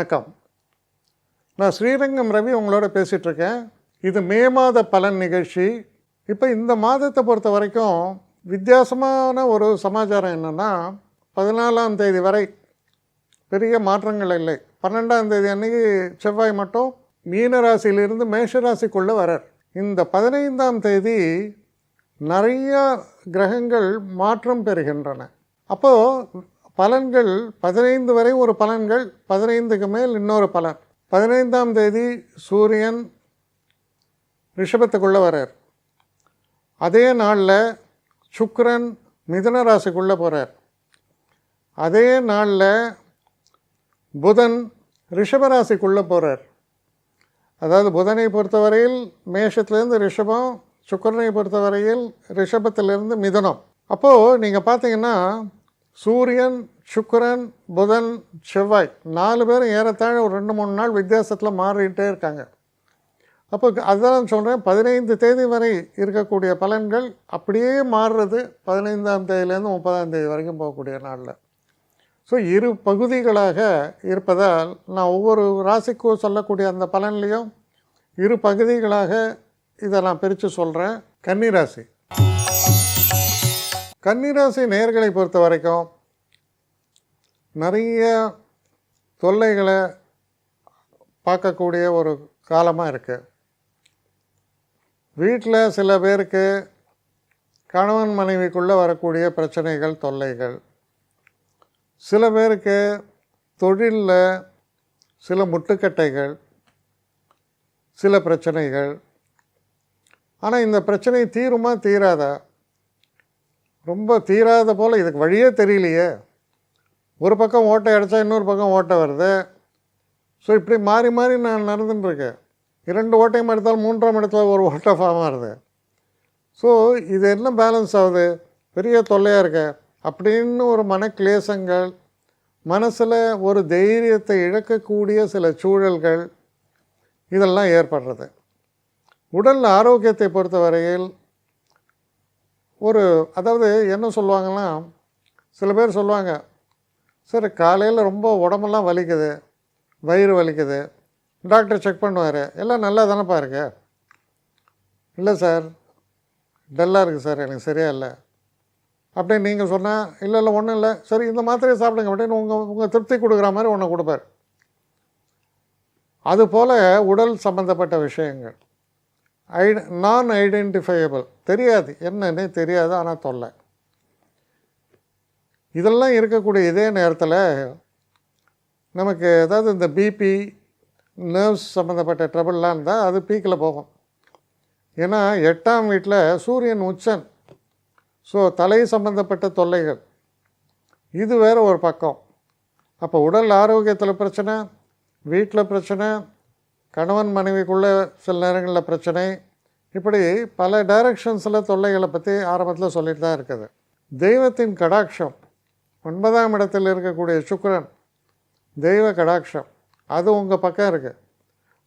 வணக்கம். நான் ஸ்ரீரங்கம் ரவி உங்களோட பேசிகிட்ருக்கேன். இது மே மாத பலன் நிகழ்ச்சி. இப்போ இந்த மாதத்தை பொறுத்த வரைக்கும் வித்தியாசமான ஒரு சமாச்சாரம் என்னென்னா, 14ஆம் தேதி வரை பெரிய மாற்றங்கள் இல்லை. 12ஆம் தேதி அன்றைக்கி செவ்வாய் மட்டும் மீன ராசியிலிருந்து மேஷ ராசிக்குள்ளே வரார். இந்த 15ஆம் தேதி நிறையா கிரகங்கள் மாற்றம் பெறுகின்றன. அப்போது பலன்கள் 15 வரை ஒரு பலன்கள், 15க்கு மேல் இன்னொரு பலன். 15ஆம் தேதி சூரியன் ரிஷபத்துக்குள்ளே வரார். அதே நாளில் சுக்கிரன் மிதுன ராசிக்குள்ளே போகிறார். அதே நாளில் புதன் ரிஷபராசிக்குள்ளே போகிறார். அதாவது புதனை பொறுத்தவரையில் மேஷத்துலேருந்து ரிஷபம், சுக்கிரனை பொறுத்தவரையில் ரிஷபத்திலிருந்து மிதுனம். அப்போது நீங்கள் பார்த்தீங்கன்னா சூரியன், சுக்கிரன், புதன், செவ்வாய் 4 பேரும் ஏறத்தாழ ஒரு 2-3 நாள் வித்தியாசத்தில் மாறிக்கிட்டே இருக்காங்க. அப்போ அதுதான் சொல்கிறேன், 15 தேதி வரை இருக்கக்கூடிய பலன்கள் அப்படியே மாறுறது 15ஆம் தேதியிலேருந்து 30ஆம் தேதி வரைக்கும் போகக்கூடிய நாளில். ஸோ இரு பகுதிகளாக இருப்பதால் நான் ஒவ்வொரு ராசிக்கும் சொல்லக்கூடிய அந்த பலன்லேயும் இரு பகுதிகளாக இதை நான் பிரித்து சொல்கிறேன். கன்னிராசி நேயர்களை பொறுத்த வரைக்கும் நிறைய தொல்லைகளை பார்க்கக்கூடிய ஒரு காலமாக இருக்குது. வீட்டில் சில பேருக்கு கணவன் மனைவிக்குள்ளே வரக்கூடிய பிரச்சனைகள், தொல்லைகள், சில பேருக்கு தொழிலில் சில முட்டுக்கட்டைகள், சில பிரச்சனைகள். ஆனால் இந்த பிரச்சனை தீருமா தீராதா? ரொம்ப தீராத போல் இதுக்கு வழியே தெரியலையே. ஒரு பக்கம் ஓட்டை அடைச்சா இன்னொரு பக்கம் ஓட்டை வருது. ஸோ இப்படி மாறி மாறி நான் நடந்துட்டுருக்கேன். 2 ஓட்டையும் எடுத்தாலும் 3ஆம் இடத்துல ஒரு ஓட்டை ஃபார்ம் ஆகுது. ஸோ இது என்ன பேலன்ஸ் ஆகுது? பெரிய தொல்லையாக இருக்க அப்படின்னு ஒரு மனக்லேசங்கள், மனசில் ஒரு தைரியத்தை இழக்கக்கூடிய சில சூழல்கள், இதெல்லாம் ஏற்படுறது. உடல் ஆரோக்கியத்தை பொறுத்த வரையில் அதாவது என்ன சொல்லுவாங்கன்னா, சில பேர் சொல்லுவாங்க, சார் காலையில் ரொம்ப உடம்பெல்லாம் வலிக்குது, வயிறு வலிக்குது, டாக்டர் செக் பண்ணுவார், எல்லாம் நல்லா தானேப்பா இருக்கு. இல்லை சார், டல்லாக இருக்குது சார், எனக்கு சரியாக இல்லை அப்படின்னு நீங்கள் சொன்னால், இல்லை ஒன்றும் இல்லை, சரி இந்த மாத்திரையை சாப்பிடுங்க அப்படின்னு உங்கள் திருப்தி கொடுக்குற மாதிரி ஒன்று கொடுப்பார். அதுபோல் உடல் சம்மந்தப்பட்ட விஷயங்கள் நான் ஐடென்டிஃபையபிள், தெரியாது, என்னன்னே தெரியாது, ஆனால் தொல்லை. இதெல்லாம் இருக்கக்கூடிய இதே நேரத்தில் நமக்கு ஏதாவது இந்த பிபி, நர்வ்ஸ் சம்மந்தப்பட்ட ட்ரபிள்லாம் இருந்தால் அது பீக்கில் போகும். ஏன்னா 8ஆம் வீட்டில் சூரியன் உச்சன். ஸோ தலை சம்மந்தப்பட்ட தொல்லைகள் இது வேறு ஒரு பக்கம். அப்போ உடல் ஆரோக்கியத்தில் பிரச்சனை, வீட்டில் பிரச்சனை, கணவன் மனைவிக்குள்ளே சில நேரங்களில் பிரச்சனை, இப்படி பல டைரக்ஷன்ஸில் தொல்லைகளை பற்றி ஆரம்பத்தில் சொல்லிட்டு தான் இருக்குது. தெய்வத்தின் கடாட்சம், 9ஆம் இடத்தில் இருக்கக்கூடிய சுக்கிரன் தெய்வ கடாட்சம், அது உங்கள் பக்கம் இருக்குது.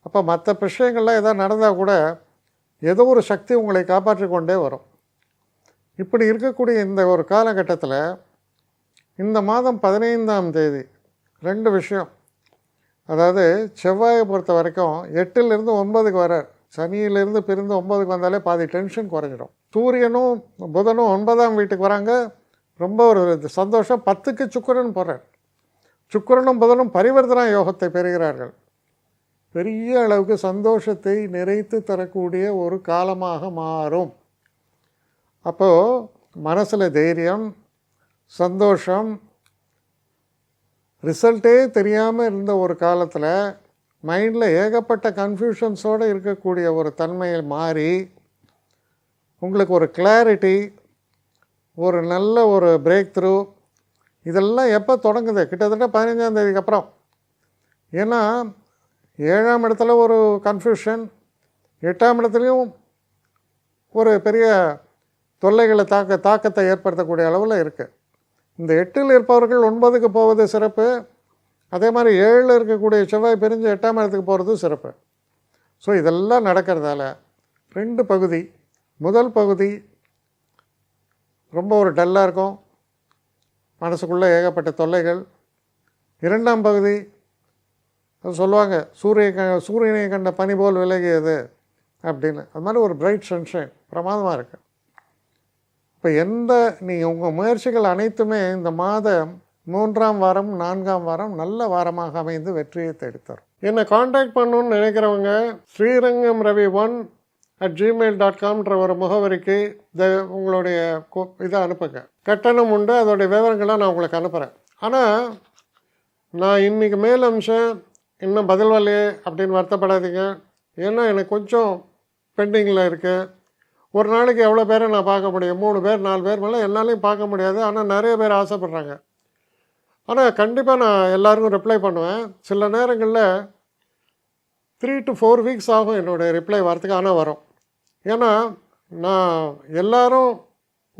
அப்போ மற்ற விஷயங்கள்லாம் எதாவது நடந்தால் கூட ஏதோ ஒரு சக்தி உங்களை காப்பாற்றி கொண்டே வரும். இப்படி இருக்கக்கூடிய இந்த ஒரு காலகட்டத்தில் இந்த மாதம் 15ஆம் தேதி 2 விஷயம். அதாவது செவ்வாயை பொறுத்த வரைக்கும் 8லிருந்து 9க்கு வரார். சனியிலிருந்து பிரிந்து 9க்கு வந்தாலே பாதி டென்ஷன் குறைஞ்சிடும். சூரியனும் புதனும் 9ஆம் வீட்டுக்கு வராங்க, ரொம்ப ஒரு சந்தோஷம். 10க்கு சுக்கிரன் போகிறார். சுக்கிரனும் புதனும் பரிவர்த்தனா யோகத்தை பெறுகிறார்கள். பெரிய அளவுக்கு சந்தோஷத்தை நிறைத்து தரக்கூடிய ஒரு காலமாக மாறும். அப்போது மனசில் தைரியம், சந்தோஷம், ரிசல்ட்டே தெரியாமல் இருந்த ஒரு காலத்தில் மைண்டில் ஏகப்பட்ட கன்ஃபியூஷன்ஸோடு இருக்கக்கூடிய ஒரு தன்மையை மாறி உங்களுக்கு ஒரு கிளாரிட்டி, ஒரு நல்ல ஒரு பிரேக் த்ரூ, இதெல்லாம் எப்போ தொடங்குது? கிட்டத்தட்ட 15ஆம் தேதிக்கு அப்புறம். ஏன்னா 7ஆம் இடத்துல ஒரு கன்ஃபியூஷன், 8ஆம் இடத்துலையும் ஒரு பெரிய தொல்லைகளை தாக்கத்தை ஏற்படுத்தக்கூடிய அளவில் இருக்குது. இந்த 8ல் இருப்பவர்கள் 9க்கு போவது சிறப்பு. அதே மாதிரி 7ல் இருக்கக்கூடிய செவ்வாய் பிரிஞ்சு 8ஆம் இடத்துக்கு போகிறது சிறப்பு. ஸோ இதெல்லாம் நடக்கிறதால 2 பகுதி. முதல் பகுதி ரொம்ப ஒரு டல்லாக இருக்கும், மனசுக்குள்ளே ஏகப்பட்ட தொல்லைகள். இரண்டாம் பகுதி சொல்லுவாங்க, சூரியனை கண்ட பனி போல் விலகியது அப்படின்னு. அது மாதிரி ஒரு பிரைட் சன்ஷைன் பிரமாதமாக இருக்குது. இப்போ நீங்கள் உங்கள் முயற்சிகள் அனைத்துமே இந்த மாதம் 3ஆம் வாரம் 4ஆம் வாரம் நல்ல வாரமாக அமைந்து வெற்றியை தேடித்தரும். என்னை காண்டாக்ட் பண்ணணுன்னு நினைக்கிறவங்க srirangamravi1@gmail.comன்ற ஒரு முகவரிக்கு உங்களுடைய இதை அனுப்புங்க. கட்டணம் உண்டு, அதோடைய விவரங்களை நான் உங்களுக்கு அனுப்புகிறேன். ஆனால் நான் இன்றைக்கி மேல் அம்சம் இன்னும் பதில் வரலையே அப்படின்னு வருத்தப்படாதீங்க. ஏன்னா எனக்கு கொஞ்சம் பெண்டிங்கில் இருக்குது. ஒரு நாளைக்கு எவ்வளோ பேரை நான் பார்க்க முடியும்? 3 பேர் 4 பேர் மேலே என்னாலையும் பார்க்க முடியாது. ஆனால் நிறைய பேர் ஆசைப்பட்றாங்க. ஆனால் கண்டிப்பாக நான் எல்லாருக்கும் ரிப்ளை பண்ணுவேன். சில நேரங்களில் 3 to 4 வீக்ஸ் ஆகும் என்னுடைய ரிப்ளை வரத்துக்கு. ஆனால் வரும். ஏன்னா நான் எல்லோரும்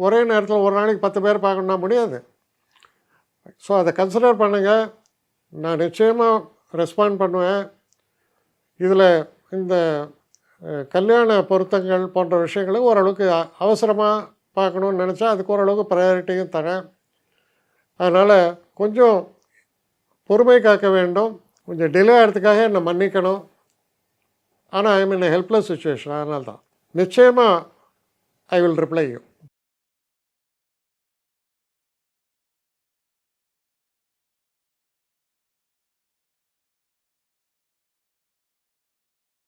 ஒரே நேரத்தில் ஒரு நாளைக்கு 10 பேர் பார்க்கணுன்னா முடியாது. ஸோ அதை கன்சிடர் பண்ணுங்கள். நான் நிச்சயமாக ரெஸ்பாண்ட் பண்ணுவேன். இதில் இந்த கல்யாண பொருத்தங்கள் போன்ற விஷயங்களை ஓரளவுக்கு அவசரமாக பார்க்கணுன்னு நினச்சா அதுக்கு ஓரளவுக்கு ப்ரையாரிட்டியும் தரேன். அதனால் கொஞ்சம் பொறுமை காக்க வேண்டும். கொஞ்சம் டிலே ஆகிறதுக்காக என்னை மன்னிக்கணும். ஆனால் ஐ மீன் ஹெல்ப்லெஸ் சுச்சுவேஷன். அதனால தான் நிச்சயமாக ஐ வில் ரிப்ளை யூ.